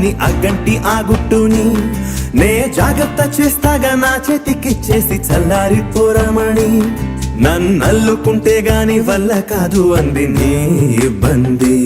దాన్ని అగ్గంటి ఆ గుట్టుని నే జాగ్రత్త చేస్తాగా నా చేతికిచ్చేసి చల్లారిపోరమణి నన్నల్లుకుంటే గాని వల్ల కాదు అంది నీ ఇబ్బంది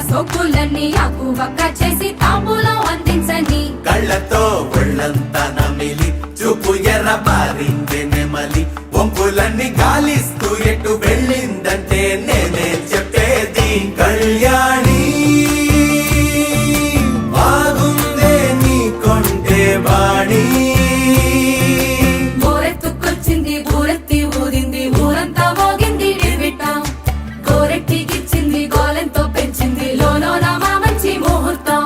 సోకులన్నీ అక్కువక్క చేసి తాంబూలం అందించని కళ్ళతో ఒళ్ళంతా నమిలి చూపు ఎర్రబారింది నెమలి వంపులన్నీ గాలిస్తూ ఎటు వెళ్ళిందంటే నేనే చెప్పేది కళ్యాణి బాగుందే నీ కొంటే బాణి గోరెత్తుకొచ్చింది ఊరెత్తి ఊరింది ఊరంతా మోగింది డివిటం గోరెట్టికిచ్చింది గోలెంతో పెంచింది లోలోన మా మంచి ముహూర్తం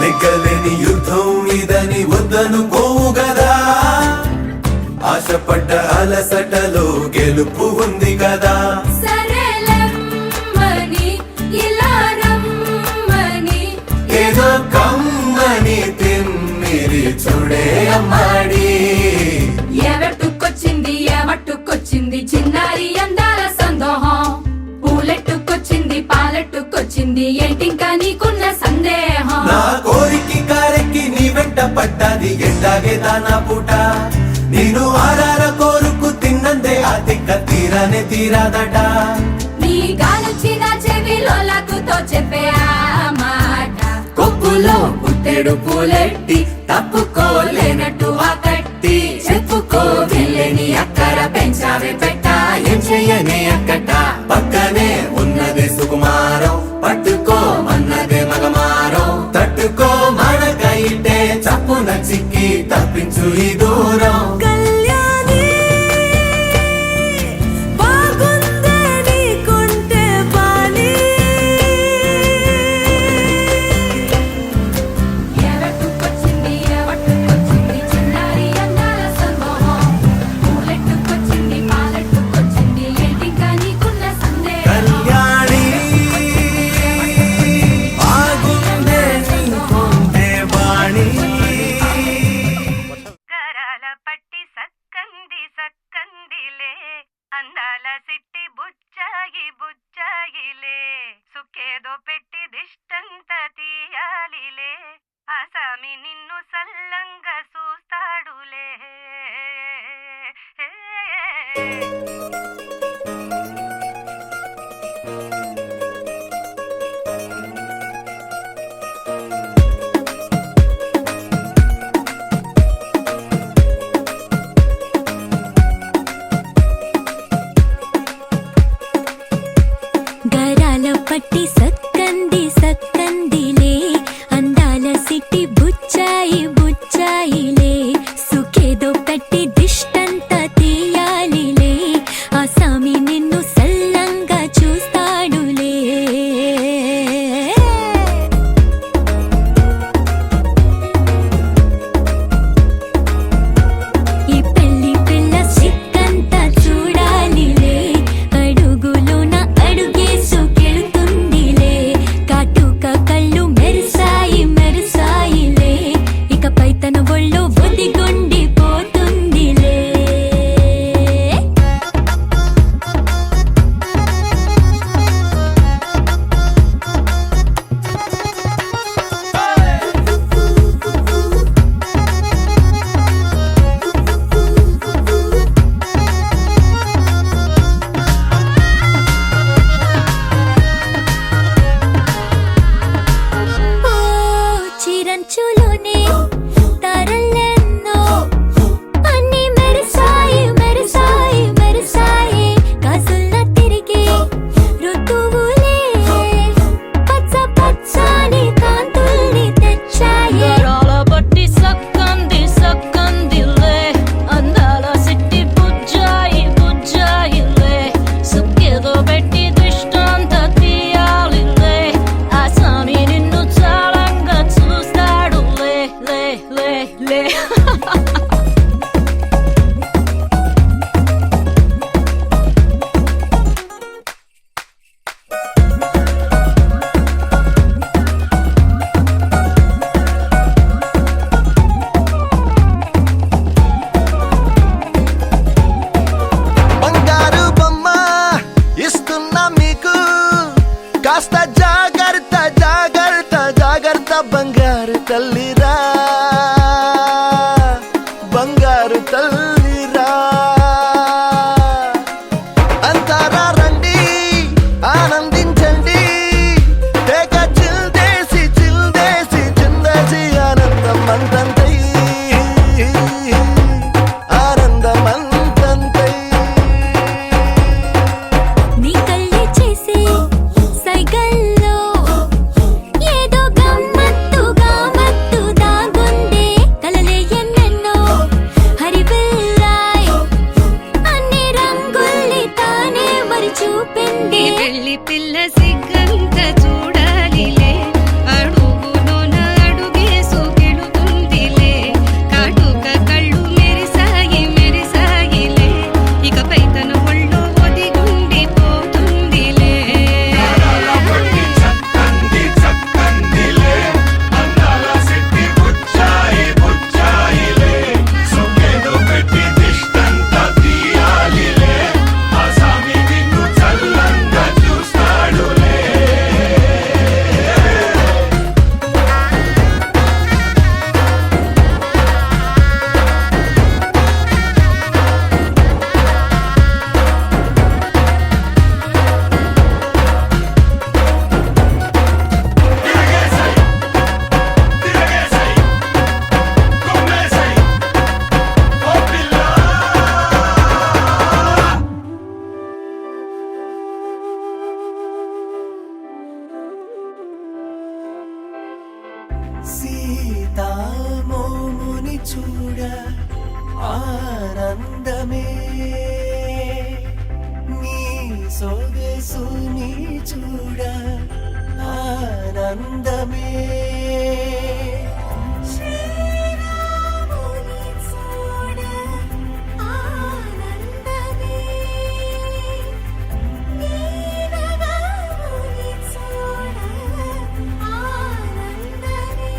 నెగ్గలేని యుద్ధం ఇదని వద్దనుకోవు గదా ఆశపడ్డ అలసటలో గెలుపు ఉంది కదా సరేలమ్మని ఇలా రమ్మని ఏదో కమ్మని తిమ్మిరి చూడే అమ్మాడి ఎవట్టుకొచ్చింది ఏమట్టుకొచ్చింది చిన్నారి అందాల సందోహం పూలెట్టుకొచ్చింది పాలెట్టుకొచ్చింది ఏంటింకా నీకున్న సందేహం నా కోరికి కారెక్కి నీ వెంట పడ్డాది ఎట్టాగే దానా పూట నేను ఆరార కోరుకు తిన్నందే ఆ తిక్క తీరానే తీరాదట నీ గాలొచ్చిన చెవిలో లకుతో చెప్పే ఆ మాట కొప్పులో పుట్టెడు పూలెట్టి తప్పుకోలేనట్టు ఆ కట్టి చెప్పుకో వెళ్ళని అక్కర పెంచావే పెట్ట ఏం చెయ్యనే అక్కట పక్కనే ఉన్నదే సుకుమారం పట్టుకో మన్నదే మగమారం తట్టుకో మనకైతే చప్పున చిక్కి తప్పించు ఈ దూరం ఎవట్టుకొచ్చింది ఎవట్టుకొచ్చింది చిన్నారి అందాల సందోహం పూలెట్టుకొచ్చింది పాలెట్టుకొచ్చింది ఏంటింకా నీకున్న సందేహం కళ్యాణి బాగుందే నీ కొంటే బాణి గరాల పట్టి సక్కంది సక్కందిలే అందాల సిట్టి బుచ్చాయి బుచ్చాయిలే సుఖేదో పెట్టి దిష్టంత తీయాలిలే ఆసామి నిన్ను సల్లంగా చూస్తాడులే గరాల పట్టి సక్కంది సక్కందిలే అందాల సిట్టి బుచ్చాయి బుచ్చాయి జాగ్రత్త జాగ్రత్త జాగ్రత్త బంగారు తల్లిరా బంగారు తల్లిరా అంతారా రండి ఆనందించండి తెగ చిల్దేసి చిందేసి ఆనందం అంతంతై ఆనందం అంతంతై నీ కళ్ళే చేసే సైగల్లో ఏదో గమ్మత్తుగా మత్తు దాగుందే కలలే ఎన్నెన్నో హరివిల్లాయ్ అన్ని రంగుల్ని తానే మరి చూపింది పెళ్లి పిల్ల సిగ్గంత చూడాలిలే అడుగులోన అడుగేసుకెళుతుందిలే కాటుక కళ్ళు మెరిసాయిలే ఇకపై తన ఒళ్ళో ఒదిగుండిపోతుందిలే సీతామోముని చూడ ఆనందమే నీ సొగసుని చూడ ఆనందమే శ్రీరాముని చూడ ఆనందమే నీరగముని చూడ ఆనందమే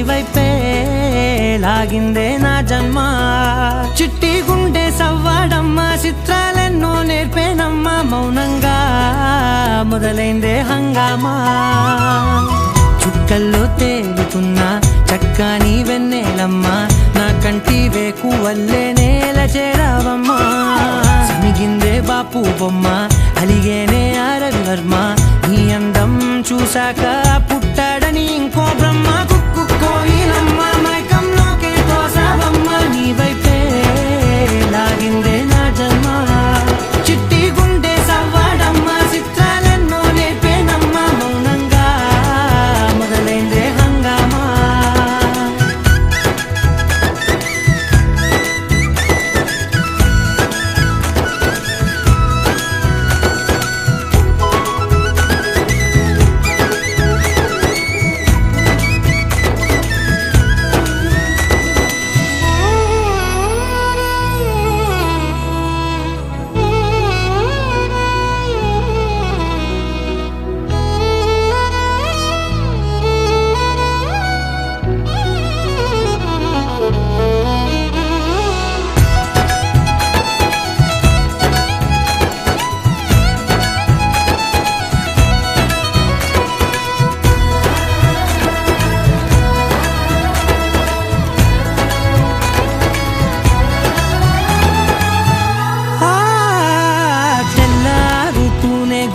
వైపే లాగిందే నా జన్మ చిట్టి గుండె సవ్వాడమ్మ చిత్రాలెన్నో నేర్పేనమ్మా మౌనంగా మొదలైందే హంగామా చుక్కల్లో తేలుతున్న చక్కని వెన్నెలమ్మా నా కంటి వేకు వల్లే నేల చేరావమ్మా సమిగిందే బాపు బొమ్మ అలిగేనే రవివర్మ నీ అందం చూశాక పుట్టాడని ఇంకో బ్రహ్మ కుక్కు కోయిలమ్మ మైకంలోకే తోసావమ్మ నీ వైపే లాగిందే నా జన్మ చిట్టి గుండె సవ్వాడమ్మ చిత్రాలెన్నో నేర్పేనమ్మా మౌనంగా మొదలైందే హంగామా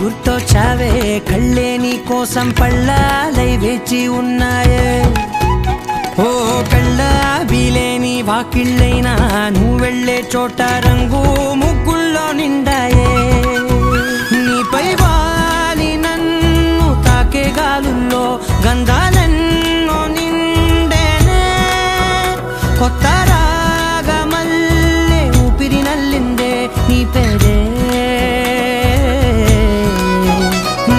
గుర్తొచ్చావే కళ్ళే నీ కోసం పళ్ళాలై వేచి ఉన్నాయే ఓ కళ్ళ వీలేని వాకిళ్ళైనా నువ్వు వెళ్ళే చోట రంగు ముగ్గుల్లో నిండాయే నీపై వాలి నన్ను తాకే గాలుల్లో గంధాలెన్నో నిండేనే కొత్త రాగమల్లే ఊపిరి నల్లిందే నీ పేరే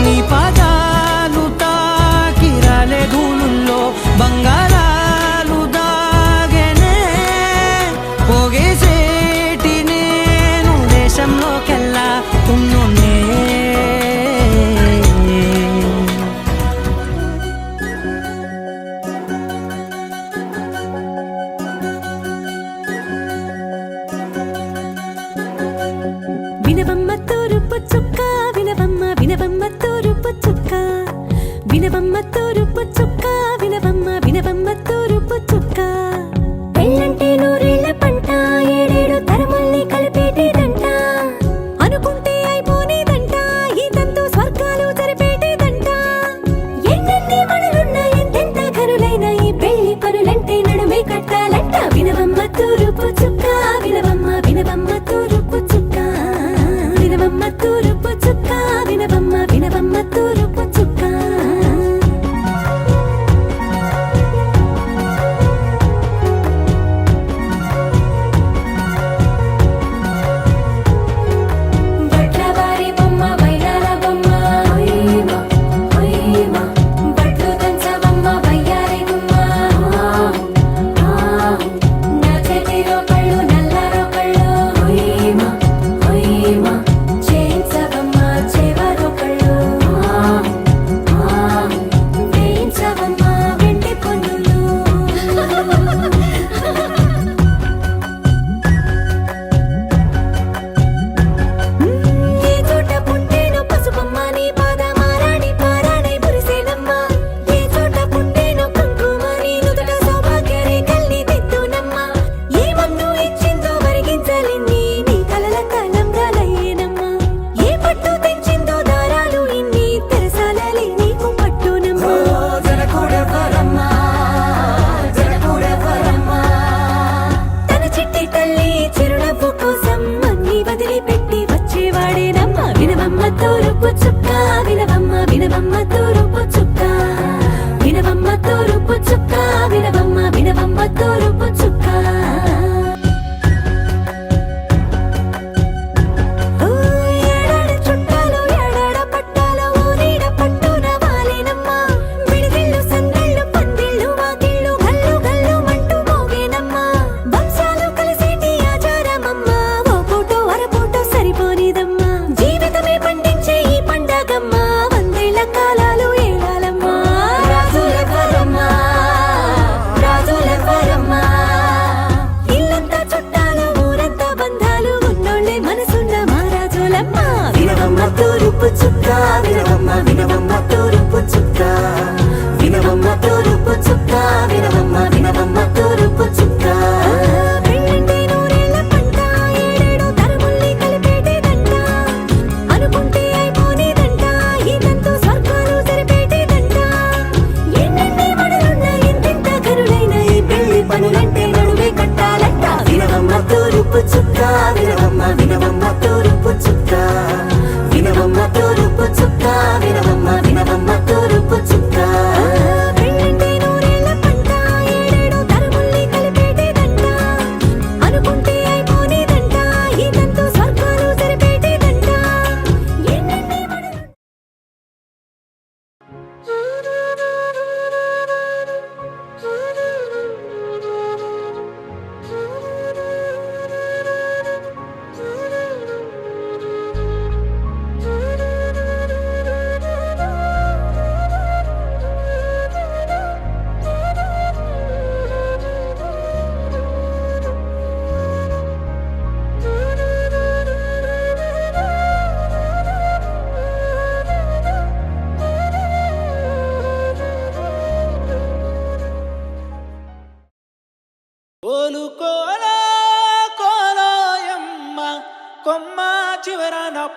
నీ పాదాలు తాకిరాలే ధూళుల్లో బంగారాలు దాగెనే పోగేసేటి నేను దేశంలోకెల్లా ఉన్నోనే వినవమ్మ తూరుపు చుక్క వినవమ్మ వినవమ్మ తూరుపు చుక్క వినవమ్మ తూరుపు చుక్క వినవమ్మ వినవమ్మ తూరుపు చుక్క పెళ్ళంటే నూరేళ్ల పంట ఏడేడు తరముల్ని కలిపేటేదంట అనుకుంటే అయిపోనేదంట ఈ తంతు స్వర్గాలు జరిపేటేదంట ఎన్నెన్ని మనులున్న ఎంతెంత కరులైన ఈ పెళ్లి పనులంటే నడుమే కట్టాలంట వినవమ్మ తూరుపు చుక్క వినవమ్మ వినవమ్మ తూరుపు చుక్క వినవమ్మ తూరుపు చుక్క వినవమ్మ వినవమ్మ తూరుపు చుక్క బట్లవారి బొమ్మ వైరాల బొమ్మ ఓయమా ఓయమా బట్లు దంచవమ్మ వయ్యారి గుమ్మ నా చేతిలో కళ్ళు నల్లారో కళ్ళు ఓయమా ఓయమా చేయించవమ్మ చేవరో కళ్ళు వేయించవమ్మ వెండి పన్నులు ఏ చోట పుట్టేనో పసుపమ్మ నీ పాదమారాణి పారాణై మురిసేనమ్మ ఏ చోట పుట్టేనో కుంకుమ నీ నుదుట సౌభాగ్య రేఖల్ని దిద్దునమ్మ ఏ మన్ను ఇచ్చిందో వరిగించలిన్ని నీ కలల కలంబ్రాలయ్యేనమ్మ ఏ పట్టు తెంచిందో దారాలు ఇన్ని తెరసాలలి నీకు పట్టునమ్మ తన చిట్టి తల్లి చిరునవ్వు కోసం అన్ని వదిలిపెట్టి వచ్చేవాడేనమ్మ వినవమ్మ తూరుపు చుక్క వినవమ్మ వినవమ్మ తూరుపు చుక్క వినవమ్మ తూరుపు చుక్క వినవమ్మ వినవమ్మ తూరుపు చుక్క ఓ ఏడాడ చుట్టాలు ఏడాడ పట్టాలు ఊరీడ పట్టున వాలేనమ్మ విడిదిళ్ళు సందిళ్ళు పందిళ్ళు వాకిళ్ళు గల్లు గల్లు మంటూ మోగేనమ్మ వంశాలు కలిసేటి ఆచారమమ్మ ఓ పూటో అరపూటో సరిపోనిదమ్మ జీవితమే పండించే ఈ పండగమ్మ వందేళ్ల కాలాలు ఏలాలమ్మ రాజులెవరమ్మ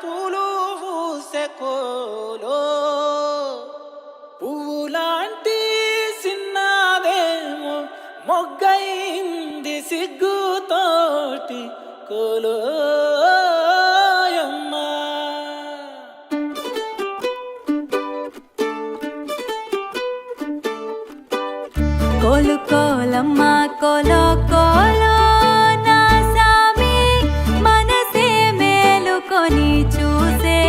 పూలు పూసే కోలో పువ్వులాంటి సిన్నదేమో మొగ్గైంది సిగ్గుతోటి కోలోయమ్మా. కోలు కోలమ్మ కోలో కోలో నా సామి మనసే మేలుకొని చూసే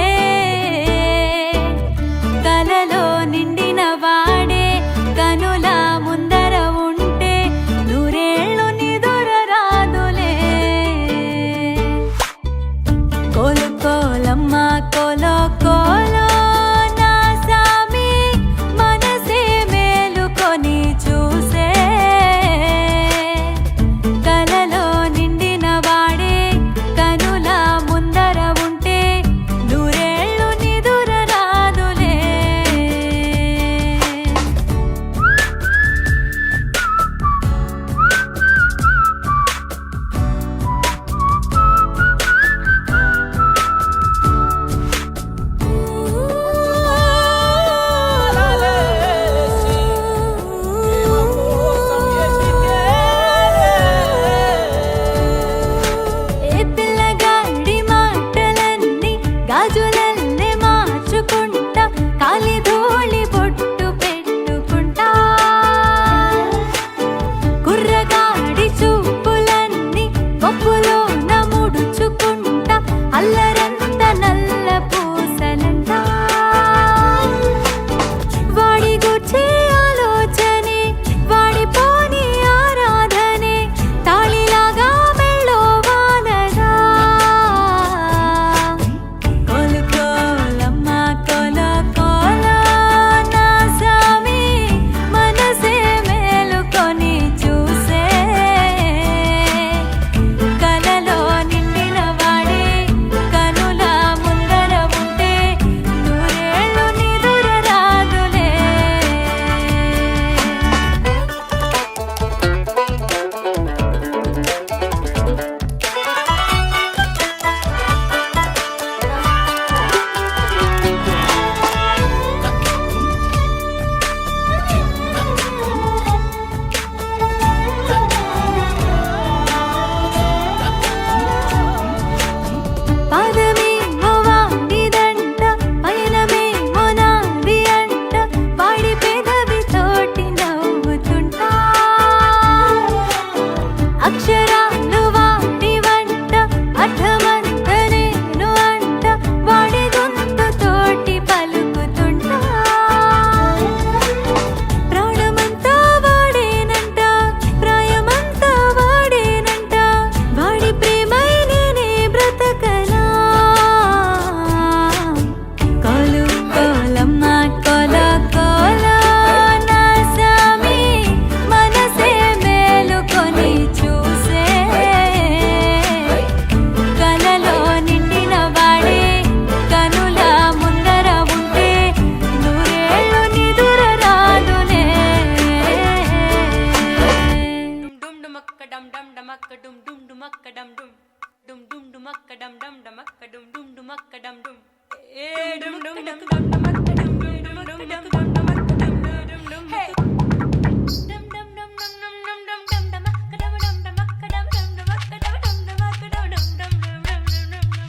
కలలో నిండిన వాడే కనుల ముందర ఉంటే నూరేళ్ళు నిదుర రాదులే. కోలు కోలమ్మ కోలో కోలో నా సామి మనసే మేలుకొని చూసే కలలో నిండిన వాడే కనుల ముందర ఉంటే నూరేళ్ళు నిదుర రాదులే. ఏ పిల్లగాడి మాటలన్నీ గాజులల్లే మార్చుకుంటా కాలి ధూళి బొట్టు పెట్టుకుంటా కుర్రగాడి చూపులన్నీ కొప్పులో నముడుచుకుంటా అల్లరంత నల్ల పూసలంట వాడి గుచ్చే ఆలోచనే వాడి పోని ఆరాధనే తాళిలాగా మెళ్ళో వాలదా. కోలు కోలమ్మ కోలో కోలో నా సామి మనసే మేలుకొని చూసే కలలో నిండిన వాడే కనుల ముందర ఉంటే నూరేళ్ళు నిదుర రాదులే. పాదమేమో వాడిదంట పయనమేమో నాది అంట వాడి పెదవి తోటి నవ్వుతుంటా అక్షరాలు వాడి వంట అర్థమంత నేను అంట వాడి గొంతు తోటి పలుకుతుంటా ప్రాణమంతా వాడేనంట ప్రాయమంతా వాడేనంట వాడి ప్రేమై నేనే బ్రతకనా. కోలు కోలమ్మ కోలో కోలో నా సామి మనసే మేలుకొని చూసే కలలో నిండిన వాడే కనుల ముందర ఉంటే నూరేళ్ళు నిదుర రాదులే. dum dum dumakka dum dum dumakka dum dum dumakka dum dum dum dum dumakka dum dum dumakka dum dum dumakka dum dum dum dum dumakka dum dum dumakka dum dum dum hey dum dum dum dum dum dum dum dum dumakka dum dum dumakka dum dum dumakka dum dum dumakka dum dum dum dum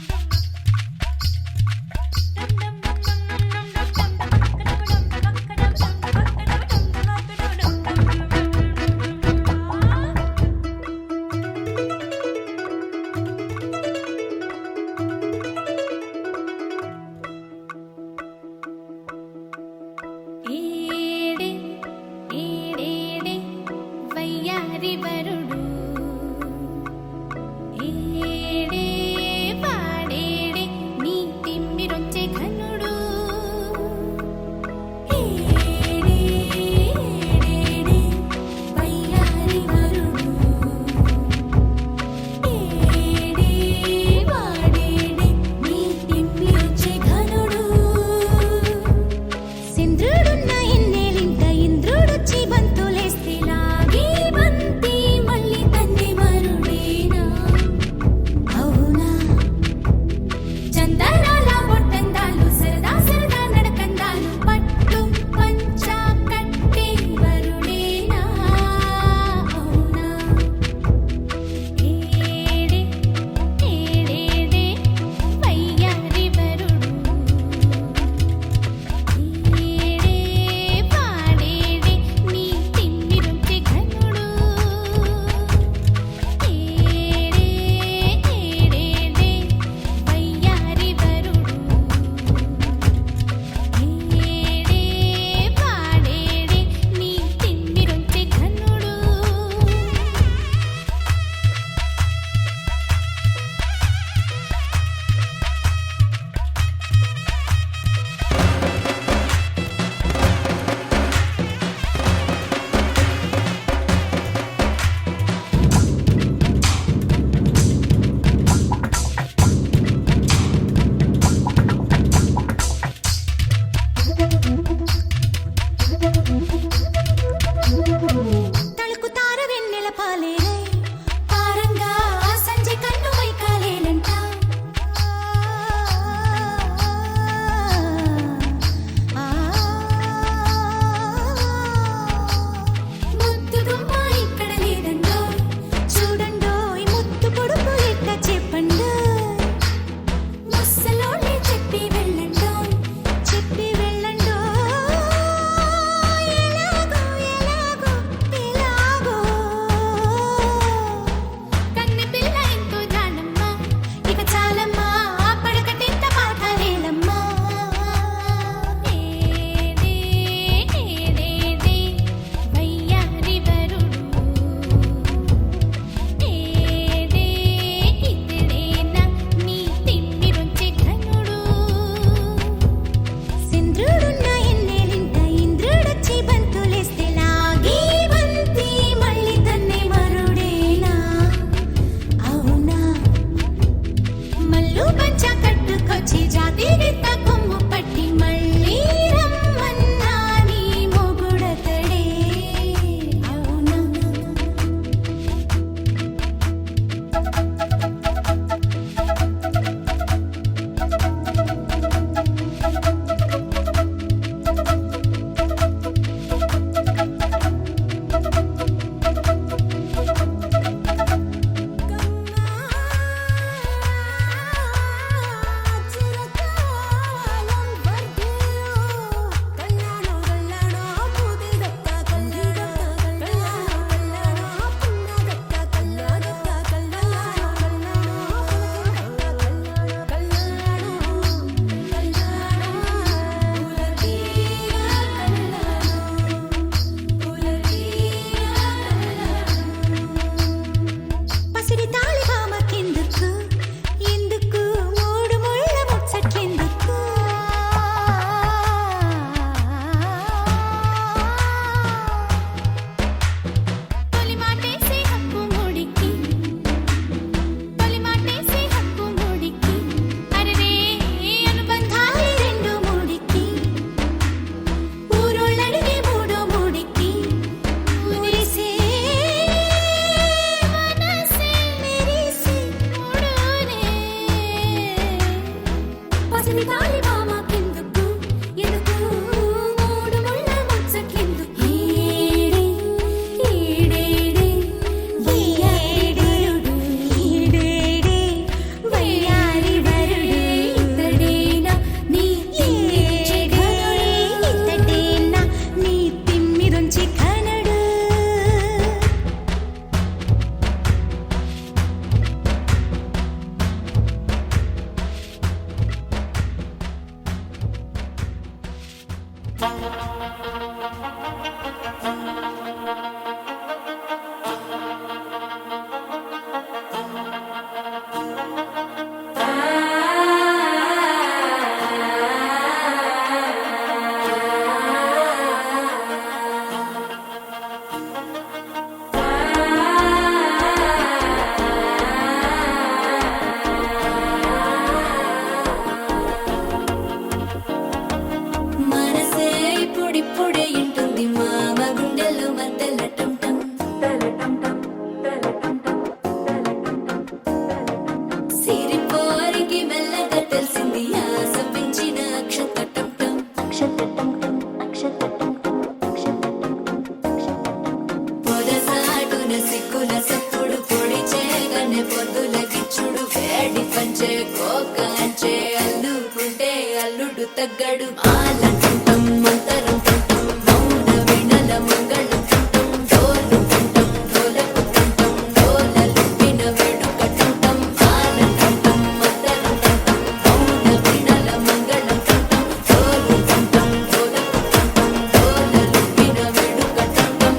సిరిపోరికి మెల్లగా తెలిసింది ఆశ పెంచిన అక్షతటం పొదసాటున సిక్కుల సప్పుడు పొడి చేయగానే పొద్దుల గిచ్చుడు వేడి పంచే కోకంచే అల్లుకుంటే అల్లుడు తగ్గడు ఆలంటుంటం మంతరం టుంటం మౌన వినల మంగళం టుంటం డోలు టుంటం డోలకు టుంటం డోలలు విన వేడుక టుంటం ఆలంటుంటం మంతరం టుంటం మౌన వినల మంగళం టుంటం డోలు టుంటం డోలకు టుంటం డోలలు విన వేడుక టుంటం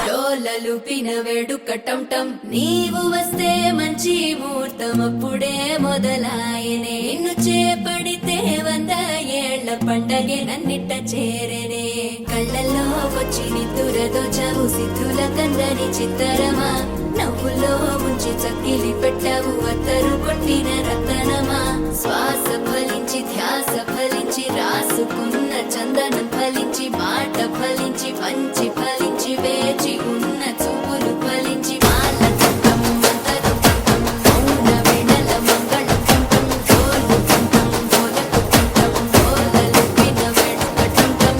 డోలలు పిన వేడుక టంటం నీవు వస్తే మంచి ముహూర్తం అప్పుడే మొదలాయనే నిన్ను చేపడితే 100 ఏళ్ల పండగే నన్నిట్ట చేరనే కళ్ళల్లో వచ్చి నిద్దురతో చావు సిద్ధుల కందని చిత్తరమా నవ్వులో ముంచి చక్కిలి పెట్టావు అత్తరు కొట్టిన రతనమా శ్వాస ఫలించి ధ్యాస ఫలించి రాసుకున్న చందనం ఫలించి మాట ఫలించి పంచి ఫలించి వేచి ఉన్న చూపులు ఫలించి మాల తుంటం మంతరం తుంటం మౌన వినల మంగళం తుంటం డోలు తుంటం డోలకు తుంటం డోలలు విన వేడుక తుంటం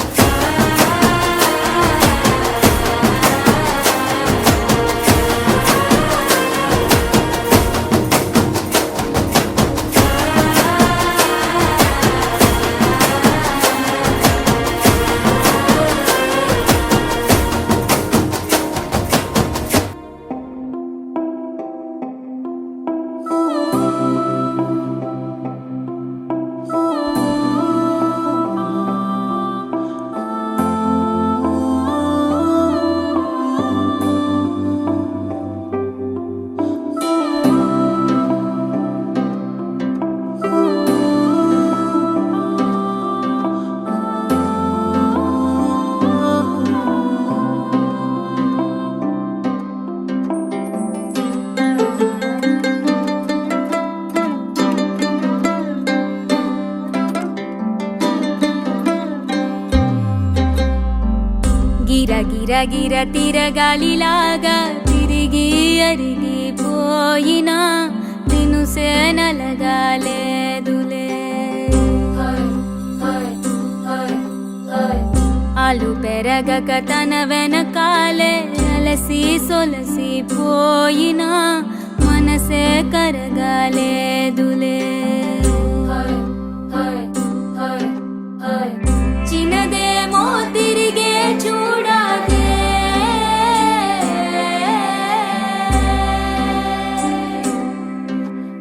గిర గిర గిర తిరగాలిలాగా తిరిగి అరిగిపోయినా దినుసే నలగాలేదులే ఆలు పెరగక తన వెనకాలే అలసి సొలసి పోయినా మనసే కరగాలేదులే చిన్నదేమో తిరిగే చూడాదే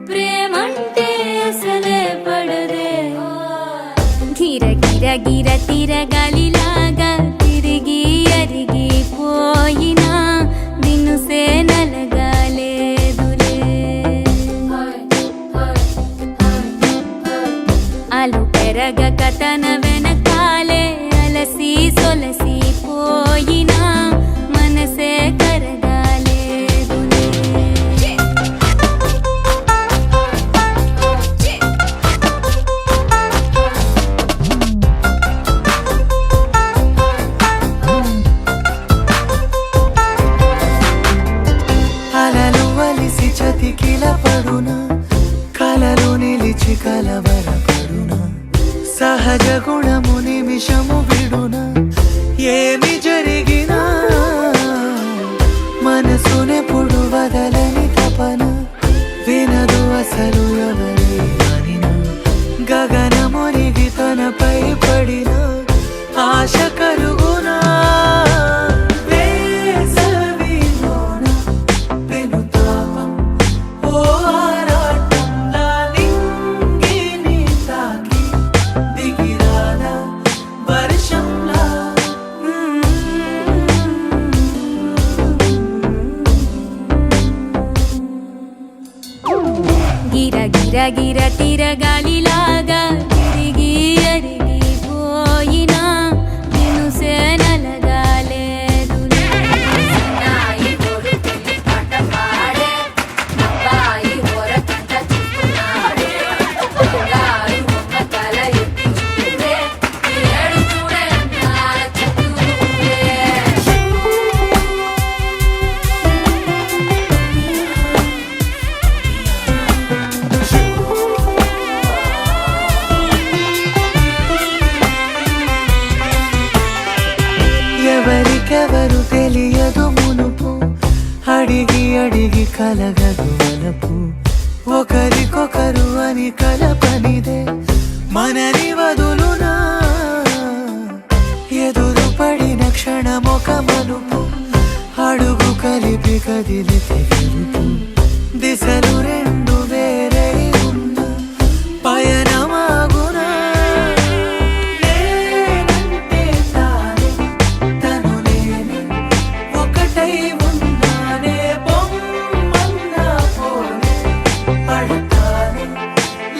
ప్రేమంటే అసలే పడదే గిర గిర గిర తిరగాలిలాగా తిరిగి అరిగిపోయినా దినుసే నలగాలేదులే ఆలు పెరగక తన వెనకాలే అలసి సొలసి పోయినా మనసే కరగాలేదులే అలలు వలిసి చతికిల పడునా కలలు నిలిచి కలవరపడునా సహజ గుణము నిమిషము విడునా ఏమి జరిగినా మనసునెప్పుడు వదలని తపన వినదు అసలు ఎవరి అనినా గగనమునిగి తనపై పడిన ఆశ కలుగునా వేసవిలోన పెనుతాపం ఓ ఆరాటంలా నింగి గిర తిరగాలిలాగా తిరిగి అరిగిపోయినా నేను సేనలగాలేదు నాయి కొడుకుని పాట పాడే అబ్బాయి హోరకంట చూపునాడే బంగారు బొమ్మ తల ఎత్తి చూడే ఏడు చూడే అందాల చతురే ఎవరికెవరు తెలియదు మునుపు అడిగి అడిగి కలగదు వలపు ఒకరికొకరు అని కలపనిదే మనని వదులునా ఎదురు పడిన క్షణమొక మలుపు అడుగు కలిపి కదిలితే గెలుపు దిశలు రెండు వేరే ఉన్న పయనమాగునా నేనంటే తానే తను నేనే ఒకటై ఉన్నానే బొమ్మన్నా పోనే పడతానే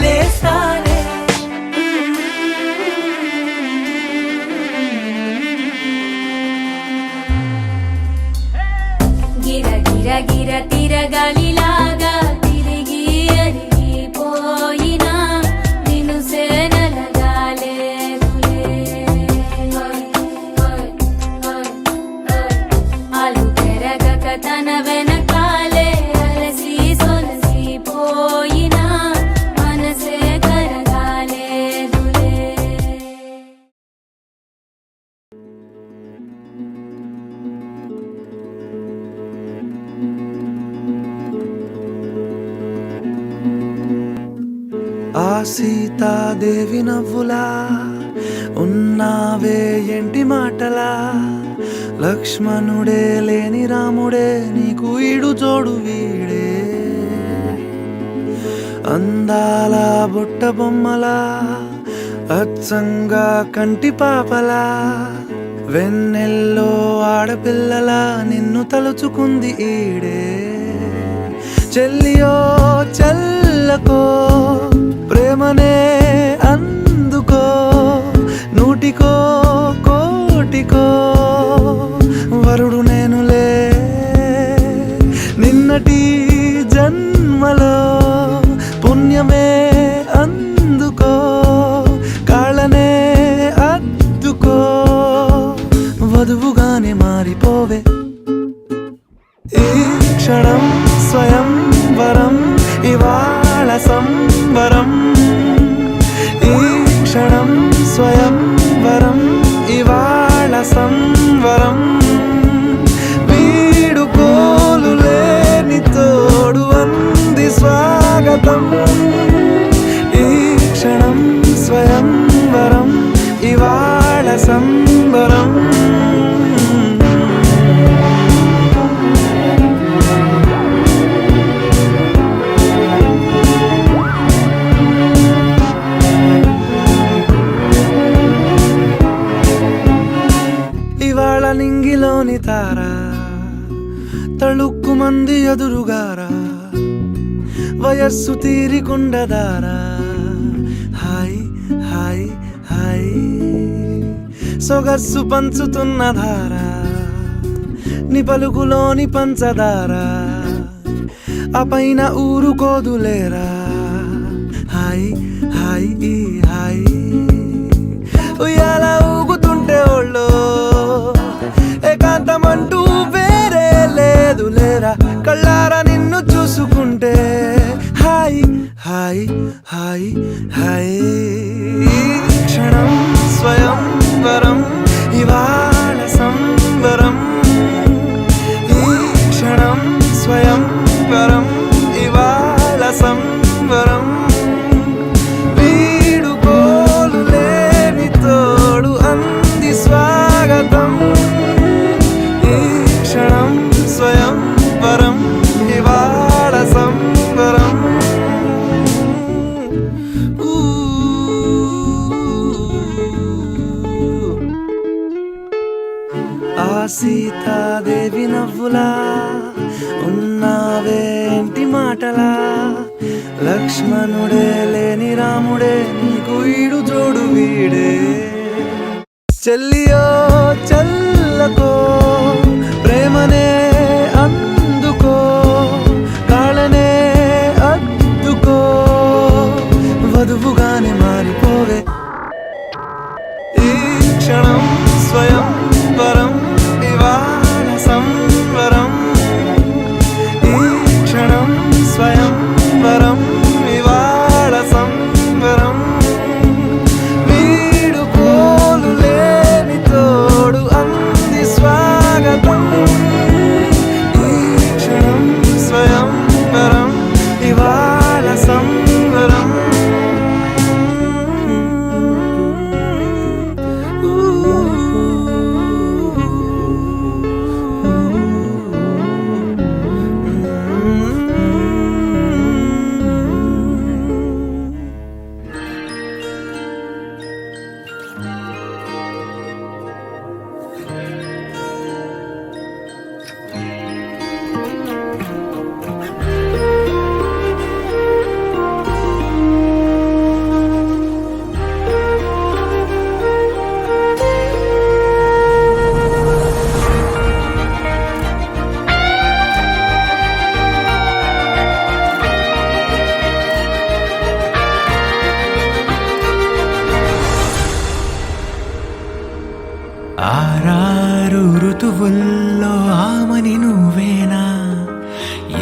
లేస్తానే గిర గిర గిర తిరగాలిలాగా తిరిగి అరిగిపోయినా నిన్ను సేనలగాలేదులే అలు పెరగక తన వెనకాలే అలసి సొలసిపోయినా మనసే కరగాలేదులే ఆ సీతాదేవి నవ్వులా ఉన్నావే ఎంటి మాటలా లక్ష్మణుడే లేని రాముడే నీకు ఈడు జోడు వీడే అందాల బుట్ట బొమ్మలా అచ్చంగా కంటి పాపలా వెన్నెల్లో ఆడపిల్లలా నిన్ను తలుచుకుంది ఈడే చెల్లియో చల్లకో ప్రేమనే అందుకో నూటికో కోటికో వరుడు నేనులే నిన్నటి జన్మలో పుణ్యమే అందుకో కాళ్ళనే అద్దుకో వధువుగానే మారిపోవే ఈ క్షణం స్వయం వరం ఇవాళ సంబరం ఈ క్షణం స్వయం వరం ఇవాళ సంవరం వీడుకోలు లేని తోడు అంది స్వాగతం ఈ క్షణం స్వయం వరం ఇవాళ సంబరం ఇవాళ నింగిలోని తారా తళుక్కు మంది ఎదురుగారా వయస్సు తీరికుండదారా హాయ్ హాయ్ హాయ్ సొగస్సు పంచుతున్న ధారా నీ పలుకులోని పంచదారా ఆ పైన ఊరుకోదులేరా హాయ్ హాయ్ ఈ హాయ్ ఉయ్యాల ఊగుతుంటే ఒళ్ళో ఏకాంతమంటూ వేరే లేదు లేరా కళ్ళారా నిన్ను చూసుకుంటే హాయ్ హాయ్ హాయ్ హాయ్ క్షణం స్వయం వరం ఇవాళ సంబరం ఈ క్షణం స్వయం వరం ఇవాళ సంబరం వీడుకోలు లేని తోడు అంది స్వాగతం ఈ క్షణం స్వయం వరం ఇవాళ సంబరం ఆ సీతాదేవి నవ్వులా ఉన్నావేంటి మాటలా లక్ష్మణుడే లేని రాముడే నీకు ఈడు జోడు వీడే చెల్లియో చల్లకో ప్రేమనే అందుకో కాళ్ళనే అద్దుకో వధువుగానే మారిపోవే ఈ క్షణం స్వయం వరం ఇవాళ సంవరం ఈ క్షణం స్వయం వరం ఇవాళ సంవరం వీడు పోలు లేని తోడు అంది స్వాగతం ఈ క్షణం స్వయం వరం ఇవాళ సంవరం ఆరారు ఋతువుల్లో ఆమని నువ్వేనా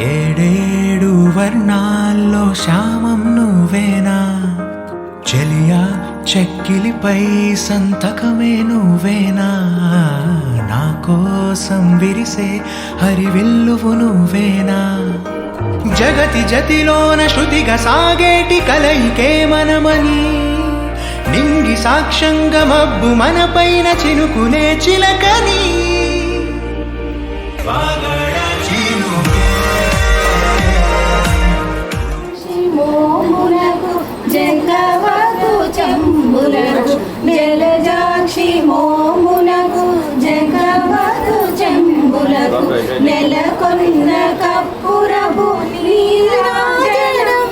ఏడేడు వర్ణాల్లో శ్యామం నువ్వేనా చెలియా చెక్కిలిపై సంతకమే నువ్వేనా నా కోసం విరిసే హరివిల్లువు నువ్వేనా జగతి జతిలోన శృతిగా సాగేటి కలయికే మనమని నింగి సాక్ష్యంగా మబ్బు మన పైన చినుకునే చిలకని మోములకు జంగవకు చంబులకు జలజాక్షి మోములకు జంగవకు చంబులకు నెలకొన్న కప్పురపు నీరాజనం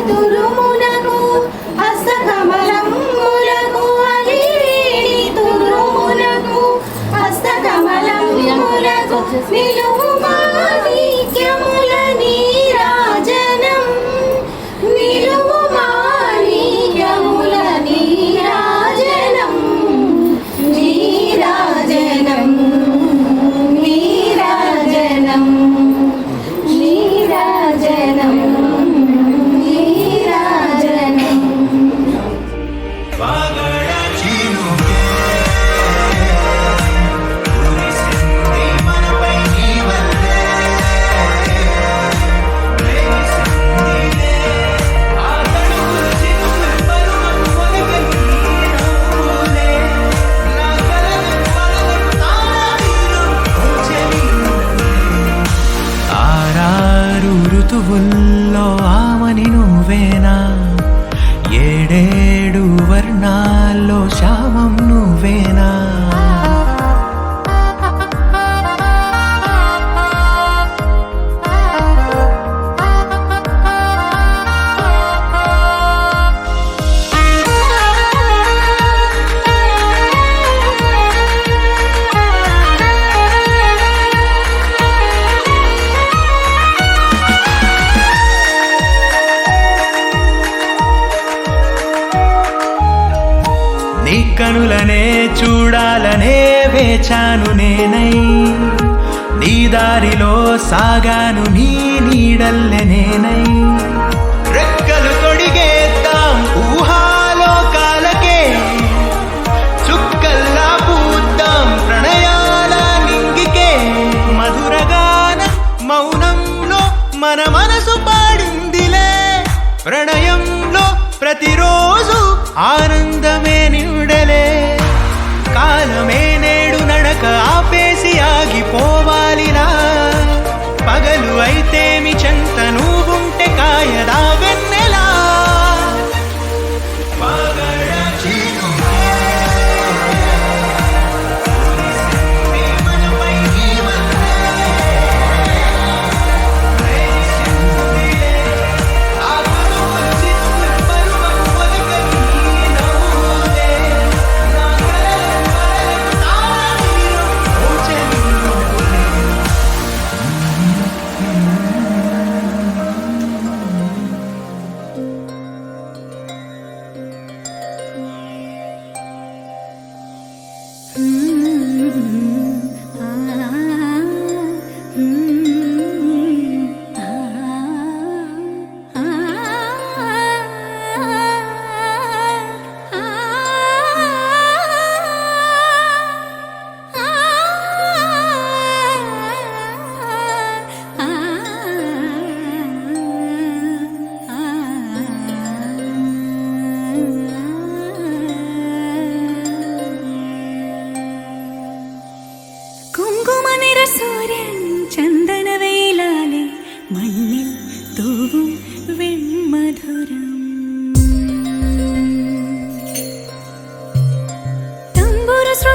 తురుమునకు హస్తకమలములకు అలివేణి తురుమునకు హస్తకమలములకు నిలువు మాణిక్యముల నీరాజనం నిలువు మాణిక్యముల నీరాజనం నీరాజనం నీరాజనం నీరాజనం నీరాజనం ఆరారు ఋతువుల్లో ఆమని నువ్వేనా ఏడేడు వర్ణాల్లో శ్యామం నువ్వేనా నీ కనులనే చూడాలనే వేచాను నేనై నీ దారిలో సాగాను నీ నీడల్లె నేనై రెక్కలు తొడిగేద్దాం ఊహాలోకాలకే చుక్కల్లా పూద్దాం ప్రణయాల నింగికే మధురగాన మౌనంలో మన మనసు పాడిందిలే ప్రణయంలో ప్రతిరోజు ఆనందమే నిండలే కాలమే నేడు నడక ఆపేసి ఆగిపోవాలిలా పగలు అయితేమి చెంత నువ్వుంటే కాయదా వెన్నెలా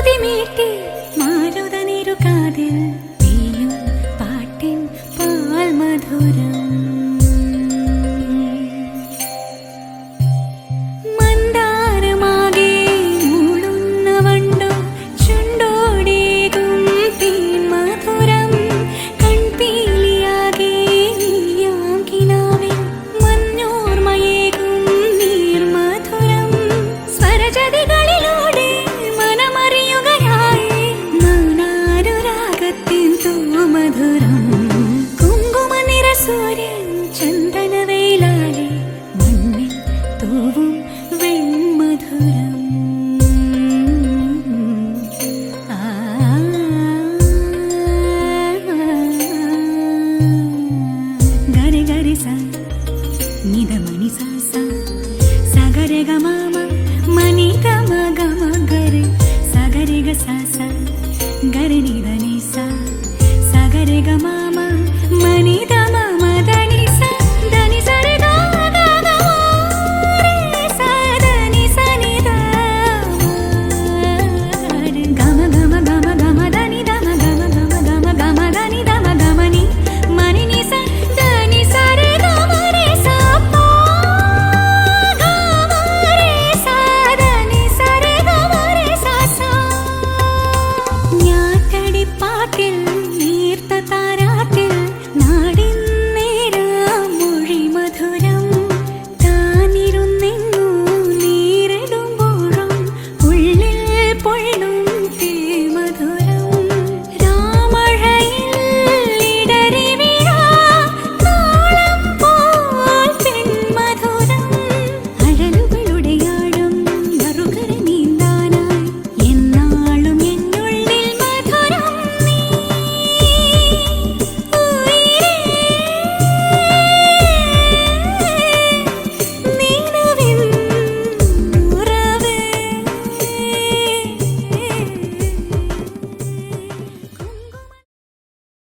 ശ്രുതി മീട്ടി മാരുതനിരു കാതിൽ പെയ്യും പാട്ടിൻ പാൽ മധുരം മന്ദാരമാകെ മൂളുന്ന വണ്ടോ ചുണ്ടോടേകും തീൻ മധുരം കൺപീലിയാകെ നീയാം കിനാവിൽ മഞ്ഞോർമയേകും നീർ മധുരം സ്വരജതികളിലൂടെ മനമറിയുകയായി മൗനാനുരാഗത്തിൻ തൂമധുരം കുങ്കുമ നിറ സൂര്യൻ ചന്ദനവേലാലെ മണ്ണിൽ തൂവും വെൺമധുരം ഗരി ഗരി സ നിധമണി സ സ സഗരെ ഗ മ മനി ഗ മ ഗ മ ഗരി സഗരി ഗ സ സ ഗരി നിധ നി